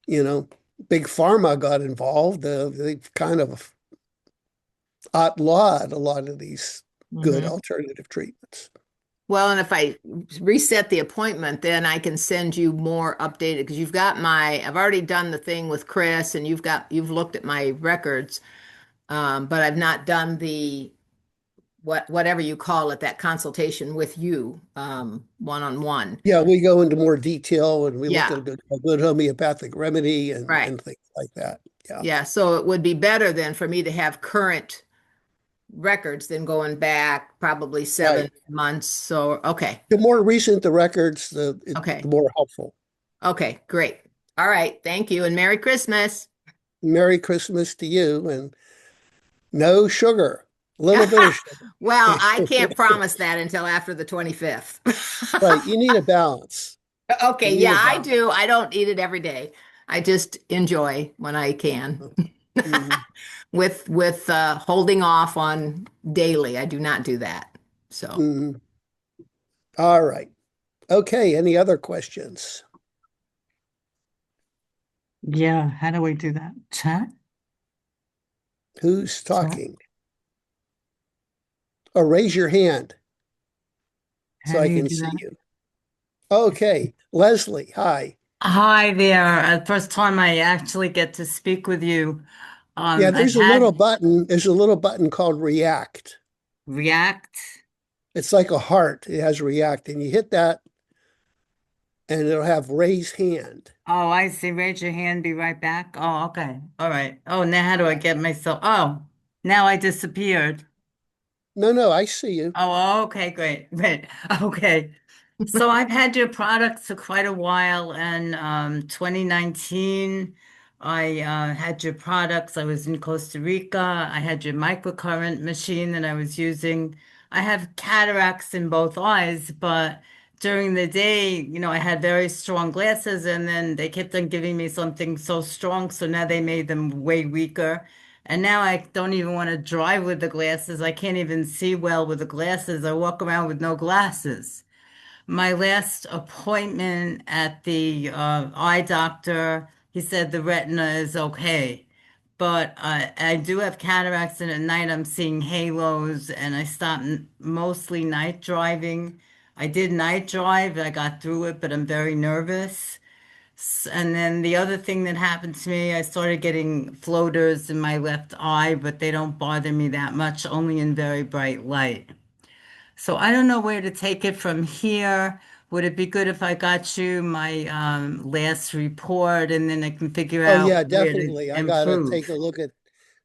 you know, big pharma got involved, they kind of outlawed a lot of these good Mhm. alternative treatments. Well, and if I reset the appointment, then I can send you more updated because I've already done the thing with Chris and you've looked at my records. But I've not done whatever you call it, that consultation with you, one-on-one. Yeah, we go into more detail and we look Yeah, at a good homeopathic remedy right. and things like that. Yeah. Yeah, so it would be better then for me to have current records than going back probably Right. 7 months. So, okay. The more recent the records, Okay. the more helpful. Okay, great. All right. Thank you and Merry Christmas. Merry Christmas to you and no sugar, a little bit of Well, I sugar. can't promise that until after the 25th. Right. You need a balance. You Okay, need yeah, a I balance. do. I don't eat it every day. I just enjoy when I can. Mhm. With holding off on daily. I do not do that. So, Mhm. All right. Okay. Any other questions? Yeah, how do we do that? Chat? Who's Chat? talking? Or raise your hand so How I do you can do see that? you. Okay. Leslie, hi. Hi there. First time I actually get to speak with you. Yeah, I've had there's a little button called React. React. It's like a heart. It has React, and you hit that, and it'll have raise hand. Oh, I see. Raise your hand, be right back. Oh, okay. All right. Oh, now how do I get myself? Oh, now I disappeared. No, no, I see you. Oh, okay, great. Great. Okay. So I've had your products for quite a while, and 2019, I had your products. I was in Costa Rica. I had your microcurrent machine that I was using. I have cataracts in both eyes, but during the day, I had very strong glasses, and then they kept on giving me something so strong, so now they made them way weaker. And now I don't even want to drive with the glasses. I can't even see well with the glasses. I walk around with no glasses. My last appointment at the eye doctor, he said the retina is okay. But I do have cataracts, and at night I'm seeing halos, and I stopped mostly night driving. I did night drive, I got through it, but I'm very nervous. And then the other thing that happened to me, I started getting floaters in my left eye, but they don't bother me that much, only in very bright light. So I don't know where to take it from here. Would it be good if I got you my last report and then I can figure Oh, out yeah, where to definitely. I got to take a improve? look at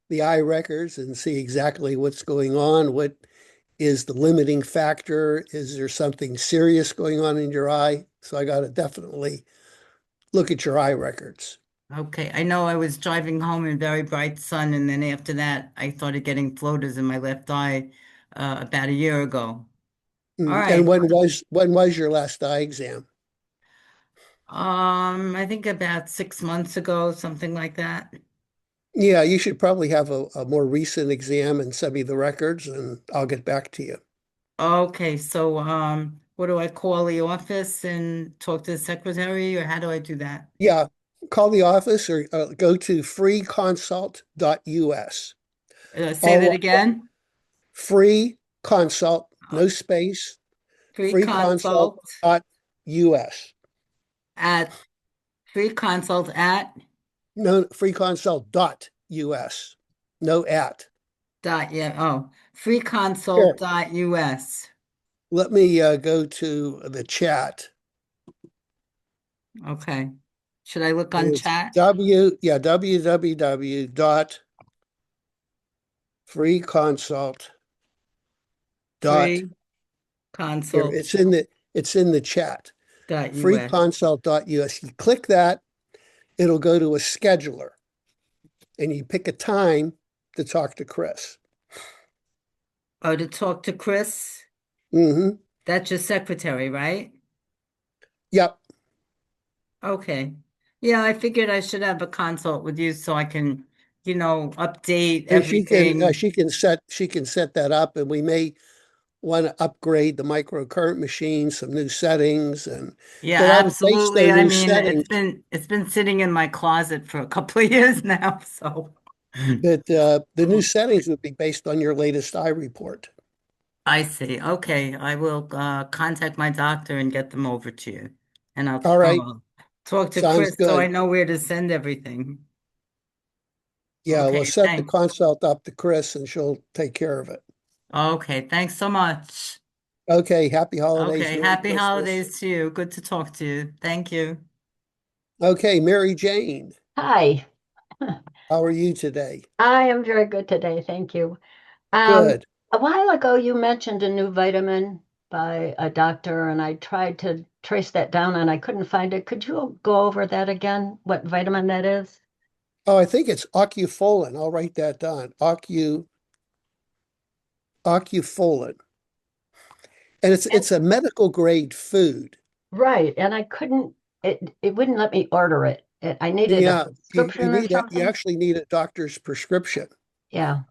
the eye records and see exactly what's going on. What is the limiting factor? Is there something serious going on in your eye? So I got to definitely look at your eye records. Okay, I know I was driving home in very bright sun, and then after that, I started getting floaters in my left eye about a year ago. All And right. when was your last eye exam? I think about 6 months ago, something like that. Yeah, you should probably have a more recent exam and send me the records, and I'll get back to you. Okay, so what do I call the office and talk to the secretary, or how do I do that? Yeah, call the office or go to freeconsult.us. Say that All again. free consult, no space, Free consult freeconsult.us. at free consult at No, freeconsult.us. No at. dot, yeah, oh, Here, freeconsult.us. let me go to the chat. Okay. Should I look on It's chat? www.freeconsult. Free Here, consult it's in the chat. dot US. Freeconsult.us. You click that, it'll go to a scheduler, and you pick a time to talk to Chris. Oh, to talk to Chris? Mm-hmm. That's your secretary, right? Yep. Okay. Yeah, I figured I should have a consult with you so I can, update And everything. she can set that up, and we may want to upgrade the microcurrent machine, some new settings, and Yeah, there are absolutely. no I new mean, settings. it's been sitting in my closet for a couple of years now, so But the new settings would be based on your latest eye report. I see. Okay, I will contact my doctor and get them over to you. And All right, talk to sounds Chris so I good. know where to send everything. Yeah, we'll Okay, set the thanks. consult up to Chris, and she'll take care of it. Okay, thanks so much. Okay, happy holidays. Okay, Merry happy Christmas. holidays to you. Good to talk to you. Thank you. Okay, Mary Jane, Hi, how are you today? I am very good today, thank you. Good. A while ago, you mentioned a new vitamin by a doctor, and I tried to trace that down and I couldn't find it. Could you go over that again, what vitamin that is? Oh, I think it's ocufolin. I'll write that down. Ocufolin. And And it's a medical grade food. right, and I couldn't, it wouldn't let me order it. I needed a Yeah, you prescription or need that. You something. actually need a doctor's prescription. Yeah,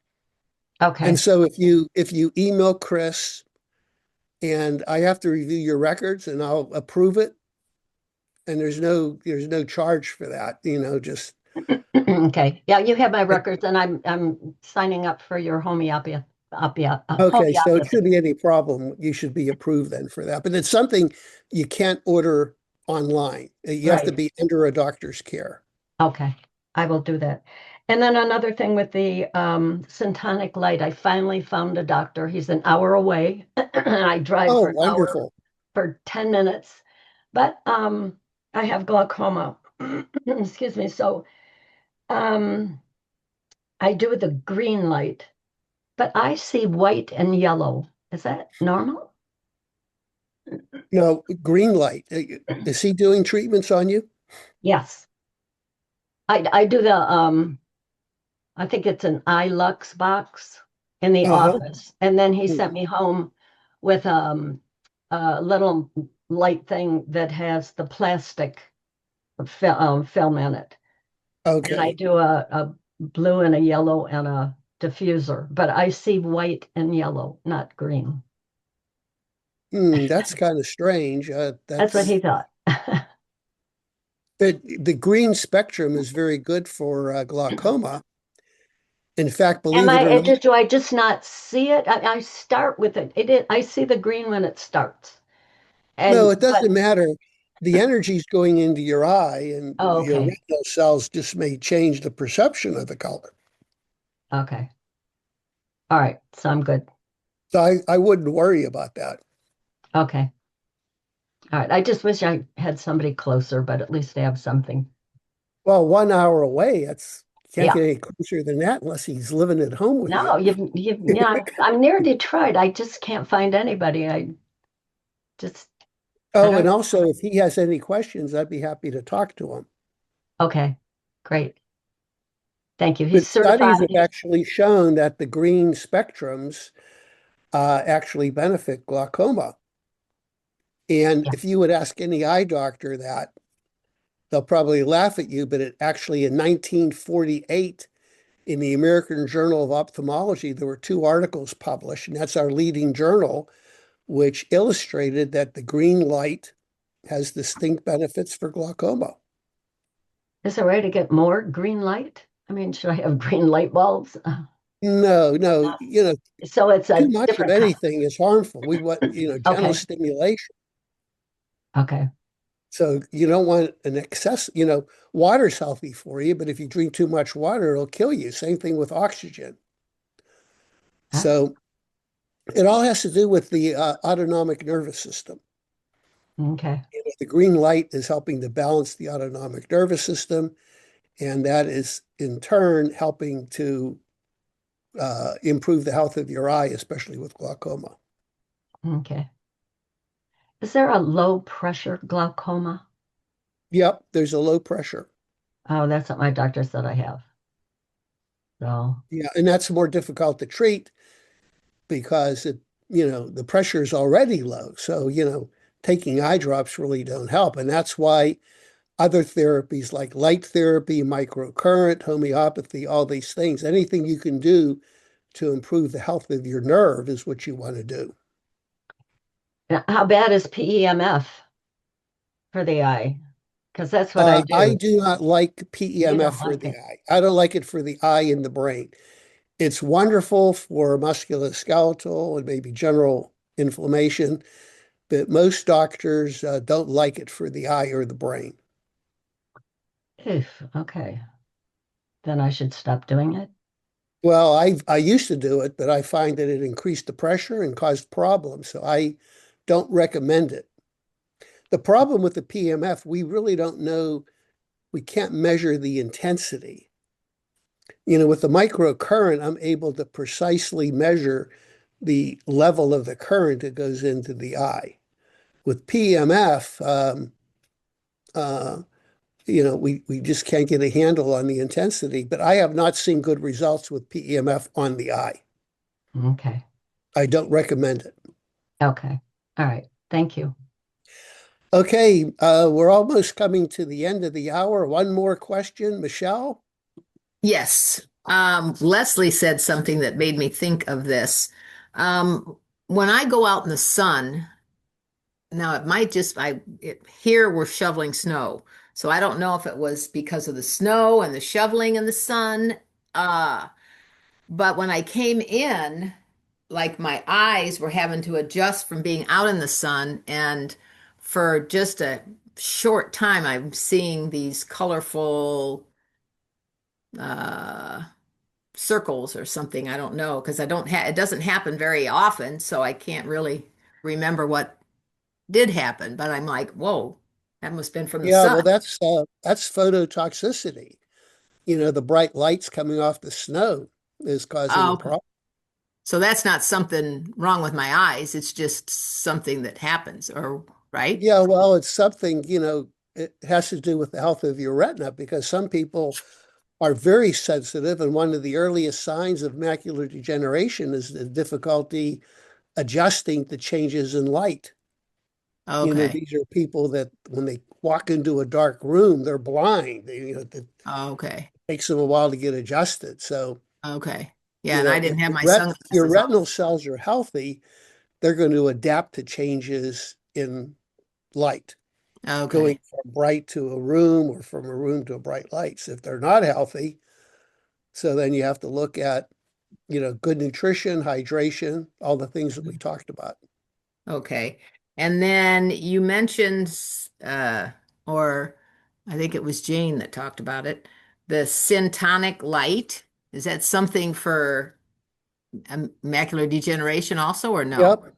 And okay, so if you email Chris and I have to review your records and I'll approve it, and there's no charge for that, just okay. Yeah, you have my records, and I'm signing up for your okay, so it homeopathy. shouldn't be any problem. You should be approved then for that. But it's something you can't order online. You have to Right. be under a doctor's care. Okay, I will do that. And then another thing with the syntonic light, I finally found a doctor. He's an hour away. I drive Oh, for an hour wonderful. for 10 minutes, but I have glaucoma. Excuse me. So um, I do the green light, but I see white and yellow. Is that normal? No, green light. Is he doing treatments on you? Yes. I do the I think it's an iLux box in the Uh-huh. office. And then he Hmm. sent me home with a little light thing that has the plastic film in it. And I Okay. do a blue and a yellow and a diffuser, but I see white and yellow, not green. That's kind of strange. That's what he thought. The green spectrum is very good for glaucoma. In fact, Am believe it I, or not, do I just not see it? I start with it. I see the green when it starts. no, And, it but, doesn't matter. The energy's going into your eye, and oh, your okay. retinal cells just may change the perception of the color. Okay. All right. So I'm good. So I wouldn't worry about that. Okay. All right. I just wish I had somebody closer, but at least I have something. Well, 1 hour away, can't Yeah. get any closer than that unless he's living at home with No, you. I'm near Detroit. I just can't find anybody. Just, I Oh, don't, and also, if he has any questions, I'd be happy to talk to him. okay. Great. Thank you. He's But studies certified. have actually shown that the green spectrums actually benefit glaucoma. And Yeah. if you would ask any eye doctor that, they'll probably laugh at you, but it actually in 1948 in the American Journal of Ophthalmology, there were two articles published, and that's our leading journal, which illustrated that the green light has distinct benefits for glaucoma. Is there a way to get more green light? I mean, should I have green light bulbs? No, So it's a too much of different color. anything is harmful. We want, gentle Okay. stimulation. Okay. So you don't want an excess, water's healthy for you, but if you drink too much water, it'll kill you. Same thing with oxygen. So it all has to do with the autonomic nervous system. Okay. And the green light is helping to balance the autonomic nervous system, and that is in turn helping to improve the health of your eye, especially with glaucoma. Okay. Is there a low pressure glaucoma? Yep, there's a low pressure. Oh, that's what my doctor said I have. So, Yeah, and that's more difficult to treat because the pressure is already low. So, taking eye drops really don't help. And that's why other therapies like light therapy, microcurrent, homeopathy, all these things, anything you can do to improve the health of your nerve is what you want to do. now, how bad is PEMF for the eye? Because that's what I do. I do not like PEMF don't for like the it. eye. I don't like it for the eye and the brain. It's wonderful for musculoskeletal and maybe general inflammation, but most doctors don't like it for the eye or the brain. Oof, okay. Then I should stop doing it. Well, I used to do it, but I find that it increased the pressure and caused problems, so I don't recommend it. The problem with the PMF, we really don't know, we can't measure the intensity. With the microcurrent, I'm able to precisely measure the level of the current that goes into the eye. With PMF, we just can't get a handle on the intensity, but I have not seen good results with PEMF on the eye. Okay. I don't recommend it. Okay. All right. Thank you. Okay, we're almost coming to the end of the hour. One more question, Michelle? Yes. Leslie said something that made me think of this. When I go out in the sun, now it might just, here we're shoveling snow. So I don't know if it was because of the snow and the shoveling in the sun. But when I came in, like my eyes were having to adjust from being out in the sun. And for just a short time, I'm seeing these colorful circles or something. I don't know because it doesn't happen very often. So I can't really remember what did happen. But I'm like, whoa, that must have been from the Yeah, sun. well, that's phototoxicity. The bright lights coming off the snow is causing the Okay. problem. So that's not something wrong with my eyes. It's just something that happens, right? Yeah, well, it's something, it has to do with the health of your retina because some people are very sensitive, and one of the earliest signs of macular degeneration is the difficulty adjusting to changes in light. Okay. These are people that when they walk into a dark room, they're blind. It Okay. takes them a while to get adjusted. So, Okay. Yeah, and I didn't have my your sunglasses retinal on. cells are healthy, they're going to adapt to changes in light, going Okay. from bright to a room or from a room to a bright light. So if they're not healthy, so then you have to look at, good nutrition, hydration, all the things that we talked about. Okay. And then you mentioned, or I think it was Jane that talked about it, the syntonic light. Is that something for macular degeneration also, or no? Yep.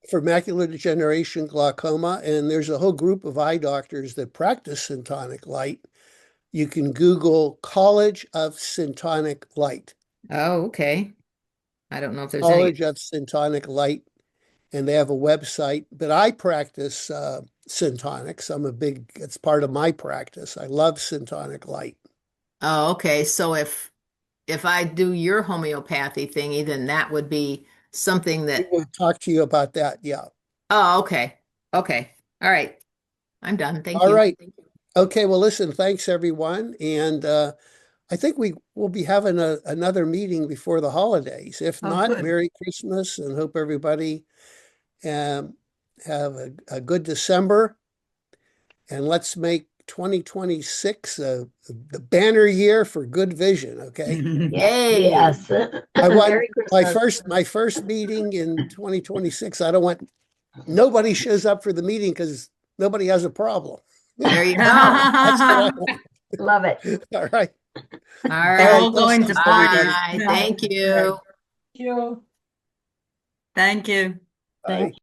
For macular degeneration, glaucoma, and there's a whole group of eye doctors that practice syntonic light. You can Google College of Syntonic Light. Oh, okay. I don't know if there's any. College of Syntonic Light, and they have a website. But I practice syntonics. It's part of my practice. I love syntonic light. Oh, okay. So if I do your homeopathy thingy, then that would be something We that. will talk to you about that. Yeah. Oh, okay. Okay. All right. I'm done. Thank All you. right. Okay. Well, listen, thanks everyone. And I think we will be having another meeting before the holidays. If Oh, not, good. Merry Christmas and hope everybody and have a good December. And let's make 2026 the banner year for good vision. Okay. Yay. Yes. I want Merry Christmas. my first meeting in 2026. I don't want nobody shows up for the meeting because nobody has a problem. There you go. That's what I want. Love it. All right. All We're right. all going to parties. Bye. Thank you. Thank you. Thank you. Bye. Thank